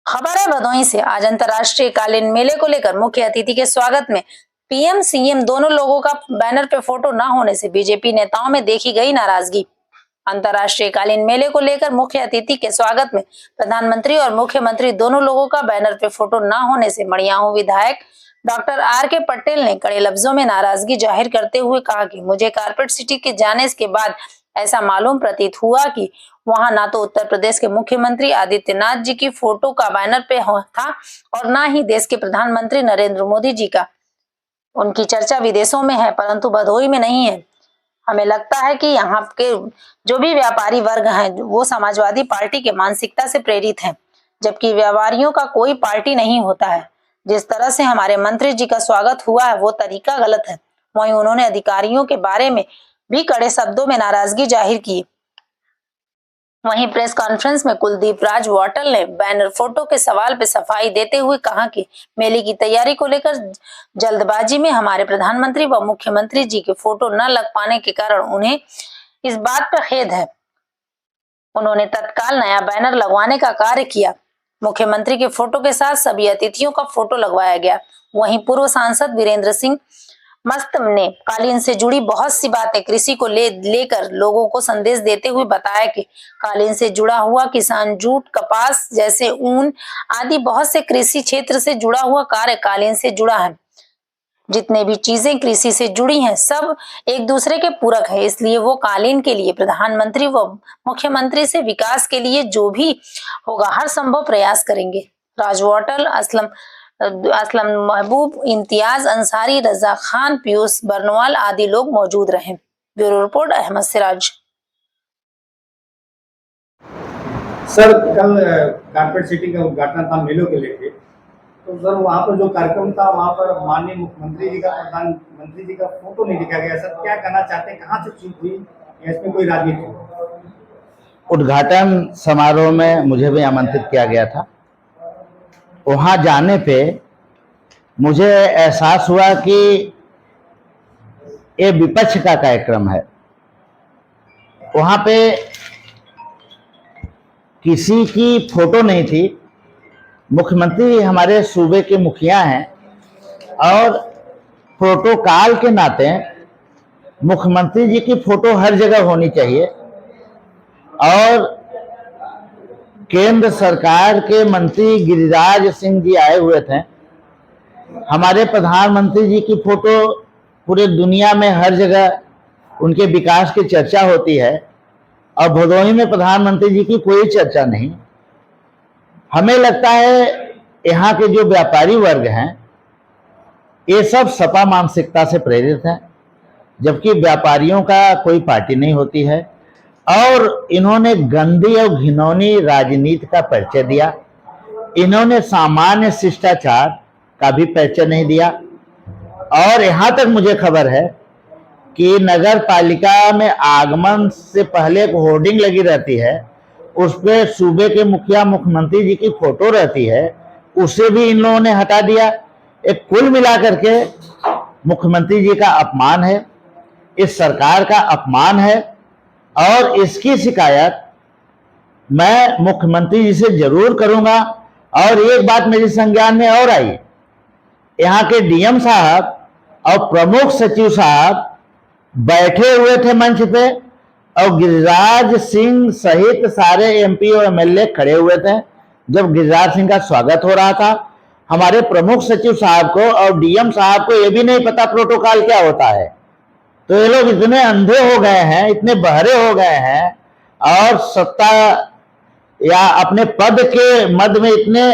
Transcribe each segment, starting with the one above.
खबर है भदोही से। आज अंतर्राष्ट्रीय कालीन मेले को लेकर मुख्य अतिथि के स्वागत में पीएम सीएम दोनों लोगों का बैनर पे फोटो न होने से बीजेपी नेताओं में देखी गई नाराजगी। अंतर्राष्ट्रीय कालीन मेले को लेकर मुख्य अतिथि के स्वागत में प्रधानमंत्री और मुख्यमंत्री दोनों लोगों का बैनर पे फोटो न होने से मड़ियाहू विधायक डॉक्टर आर.के. पटेल ने कड़े लफ्जों में नाराजगी जाहिर करते हुए कहा कि मुझे कारपेट सिटी के जाने के बाद ऐसा मालूम प्रतीत हुआ कि वहां ना तो उत्तर प्रदेश के मुख्यमंत्री आदित्यनाथ जी की फोटो का बैनर पे था और ना ही देश के प्रधानमंत्री नरेंद्र मोदी जी का। उनकी चर्चा विदेशों में है परंतु भदोही में नहीं है। हमें लगता है कि यहाँ के जो भी व्यापारी वर्ग हैं वो समाजवादी पार्टी के मानसिकता से प्रेरित हैं, जबकि व्यापारियों का कोई पार्टी नहीं होता है। जिस तरह से हमारे मंत्री जी का स्वागत हुआ है वो तरीका गलत है। वहीं उन्होंने अधिकारियों के बारे में भी कड़े शब्दों में नाराजगी जाहिर की। वहीं प्रेस कॉन्फ्रेंस में कुलदीप राज वाटल ने बैनर फोटो के सवाल पे सफाई देते हुए कहा कि मेले की तैयारी को लेकर जल्दबाजी में हमारे प्रधानमंत्री व मुख्यमंत्री जी के फोटो न लग पाने के कारण उन्हें इस बात पर खेद है। उन्होंने तत्काल नया बैनर लगवाने का कार्य किया। मुख्यमंत्री के फोटो के साथ सभी अतिथियों का फोटो लगवाया गया। वहीं पूर्व सांसद वीरेंद्र सिंह मस्त ने कालीन से जुड़ी बहुत सी बातें कृषि को लेकर लोगों को संदेश देते हुए बताया कि कालीन से जुड़ा हुआ किसान जूट, कपास जैसे ऊन आदि बहुत से कृषि क्षेत्र से जुड़ा हुआ कार्य कालीन से जुड़ा है। जितने भी चीजें कृषि से जुड़ी हैं सब एक दूसरे के पूरक है, इसलिए वो कालीन के लिए प्रधानमंत्री व मुख्यमंत्री से विकास के लिए जो भी होगा हर संभव प्रयास करेंगे। राजवाटल, असलम महबूब, इम्तियाज अंसारी, रजा खान, पीयूष बर्नवाल आदि लोग मौजूद रहे। Bureau report Ahmad Siraj. Sir कल कारपेट सिटी का उद्घाटन था मेलों के लेके, तो सर वहाँ पर जो कार्यक्रम था वहाँ पर माननीय मुख्यमंत्री जी का, प्रधानमंत्री जी का फोटो नहीं दिखा गया। सर क्या कहना चाहते हैं, कहाँ से चूक हुई या इसमें कोई राजनीति? उद्घाटन समारोह में मुझे भी आमंत्रित किया गया था। वहां जाने पे मुझे एहसास हुआ कि ये विपक्ष का कार्यक्रम है। वहां पे किसी की फोटो नहीं थी। मुख्यमंत्री हमारे सूबे के मुखिया हैं और प्रोटोकॉल के नाते मुख्यमंत्री जी की फोटो हर जगह होनी चाहिए और केंद्र सरकार के मंत्री गिरिराज सिंह जी आए हुए थे। हमारे प्रधानमंत्री जी की फोटो पूरे दुनिया में हर जगह उनके विकास की चर्चा होती है और भदोही में प्रधानमंत्री जी की कोई चर्चा नहीं। हमें लगता है यहाँ के जो व्यापारी वर्ग हैं ये सब सपा मानसिकता से प्रेरित हैं, जबकि व्यापारियों का कोई पार्टी नहीं होती है और इन्होंने गंदी और घिनौनी राजनीति का परिचय दिया। इन्होंने सामान्य शिष्टाचार का भी परिचय नहीं दिया और यहाँ तक मुझे खबर है कि नगर पालिका में आगमन से पहले एक होर्डिंग लगी रहती है, उस पर सूबे के मुखिया मुख्यमंत्री जी की फोटो रहती है, उसे भी इन लोगों ने हटा दिया। एक कुल मिलाकर के मुख्यमंत्री जी का अपमान है, इस सरकार का अपमान है और इसकी शिकायत मैं मुख्यमंत्री जी से जरूर करूंगा। और एक बात मेरे संज्ञान में और आई, यहाँ के डीएम साहब और प्रमुख सचिव साहब बैठे हुए थे मंच पे और गिरिराज सिंह सहित सारे एमपी और एमएलए खड़े हुए थे जब गिरिराज सिंह का स्वागत हो रहा था। हमारे प्रमुख सचिव साहब को और डीएम साहब को यह भी नहीं पता प्रोटोकॉल क्या होता है। तो ये लोग इतने अंधे हो गए हैं, इतने बहरे हो गए हैं और सत्ता या अपने पद के मद में इतने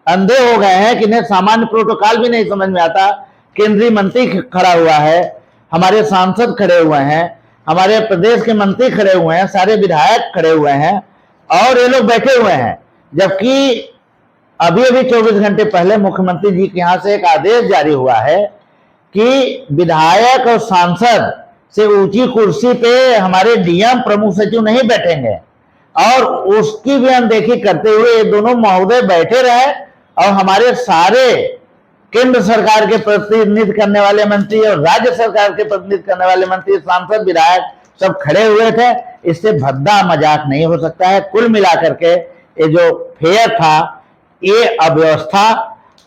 अंधे हो गए हैं कि इन्हें सामान्य प्रोटोकॉल भी नहीं समझ में आता। केंद्रीय मंत्री खड़ा हुआ है, हमारे सांसद खड़े हुए हैं, हमारे प्रदेश के मंत्री खड़े हुए हैं, सारे विधायक खड़े हुए हैं और ये लोग बैठे हुए हैं, जबकि अभी 24 घंटे पहले मुख्यमंत्री जी के यहाँ से एक आदेश जारी हुआ है कि विधायक और सांसद से ऊंची कुर्सी पे हमारे डीएम प्रमुख सचिव नहीं बैठेंगे और उसकी भी अनदेखी करते हुए ये दोनों महोदय बैठे रहे और हमारे सारे केंद्र सरकार के प्रतिनिधित्व करने वाले मंत्री और राज्य सरकार के प्रतिनिधित्व करने वाले मंत्री, सांसद, विधायक सब खड़े हुए थे। इससे भद्दा मजाक नहीं हो सकता है। कुल मिलाकर के ये जो फेयर था ये अव्यवस्था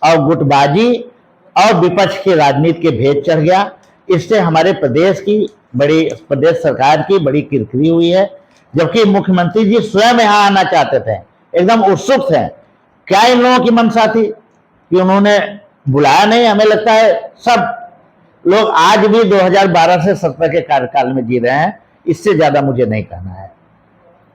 और गुटबाजी और विपक्ष की राजनीति के भेद चढ़ गया। इससे हमारे प्रदेश सरकार की बड़ी किरकिरी हुई है। जबकि मुख्यमंत्री जी स्वयं यहाँ आना चाहते थे, एकदम उत्सुक थे। क्या इन लोगों की मंशा थी कि उन्होंने बुलाया नहीं? हमें लगता है सब लोग आज भी 2012 से 17 के कार्यकाल में जी रहे हैं। इससे ज्यादा मुझे नहीं कहना है।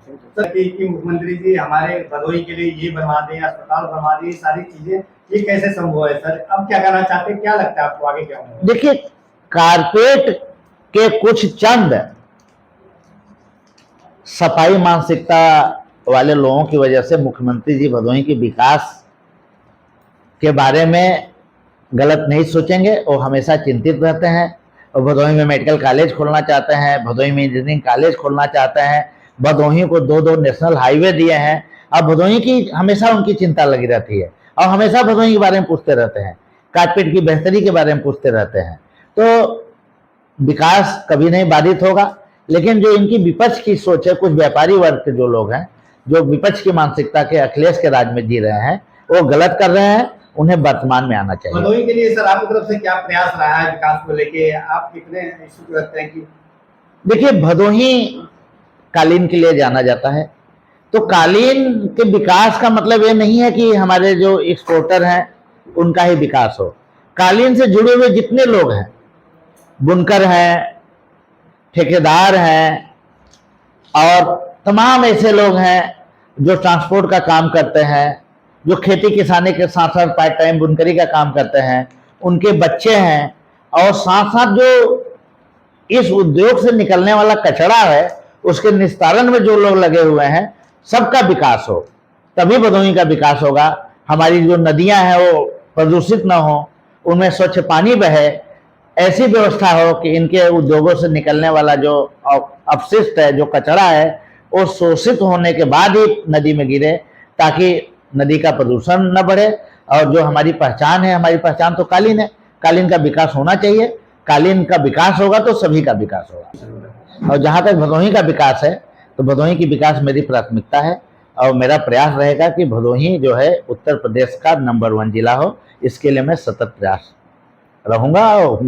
सर कि मुख्यमंत्री जी हमारे भदोही के लिए ये बनवा दें, अस्पताल बनवा दें, ये सारी चीजें, ये कैसे संभव है सर? अब क्या करना चाहते हैं, क्या लगता है आपको आगे क्या होगा? देखिए, कारपेट के कुछ चंद सफाई मानसिकता वाले लोगों की वजह से मुख्यमंत्री जी भदोही के विकास के बारे में गलत नहीं सोचेंगे। वो हमेशा चिंतित रहते हैं। और भदोही में मेडिकल कॉलेज खोलना चाहते हैं, भदोही में इंजीनियरिंग कॉलेज खोलना चाहते हैं, भदोही को 2 नेशनल हाईवे दिए हैं। अब भदोही की हमेशा उनकी चिंता लगी रहती है और हमेशा भदोही के बारे में पूछते रहते हैं, कारपेट की बेहतरी के बारे में पूछते रहते हैं। तो विकास कभी नहीं बाधित होगा। लेकिन जो इनकी विपक्ष की सोच है, कुछ व्यापारी वर्ग के जो लोग हैं, जो विपक्ष की मानसिकता के अखिलेश के राज में जी रहे हैं, वो गलत कर रहे हैं। उन्हें वर्तमान में आना चाहिए। भदोही के लिए सर आपकी तरफ से क्या प्रयास रहा है विकास को लेके? आप कितने इच्छुक रहते हैं कि? देखिए, भदोही कालीन के लिए जाना जाता है, तो कालीन के विकास का मतलब ये नहीं है कि हमारे जो एक्सपोर्टर हैं उनका ही विकास हो। कालीन से जुड़े हुए जितने लोग हैं, बुनकर हैं, ठेकेदार हैं और तमाम ऐसे लोग हैं जो ट्रांसपोर्ट का काम करते हैं, जो खेती किसानी के साथ साथ पार्ट टाइम बुनकरी का काम करते हैं, उनके बच्चे हैं, और साथ साथ जो इस उद्योग से निकलने वाला कचरा है उसके निस्तारण में जो लोग लगे हुए हैं, सबका विकास हो, तभी भदोही का विकास होगा। हमारी जो नदियां हैं वो प्रदूषित ना हो, उनमें स्वच्छ पानी बहे, ऐसी व्यवस्था हो कि इनके उद्योगों से निकलने वाला जो अपशिष्ट है, जो कचरा है, वो शोषित होने के बाद ही नदी में गिरे, ताकि नदी का प्रदूषण न बढ़े। और जो हमारी पहचान है, हमारी पहचान तो कालीन है, कालीन का विकास होना चाहिए। कालीन का विकास होगा तो सभी का विकास होगा। और जहां तक भदोही का विकास है, तो भदोही की विकास मेरी प्राथमिकता है और मेरा प्रयास रहेगा कि भदोही जो है उत्तर प्रदेश का नंबर 1 जिला हो। इसके लिए मैं सतत प्रयास रहूंगा और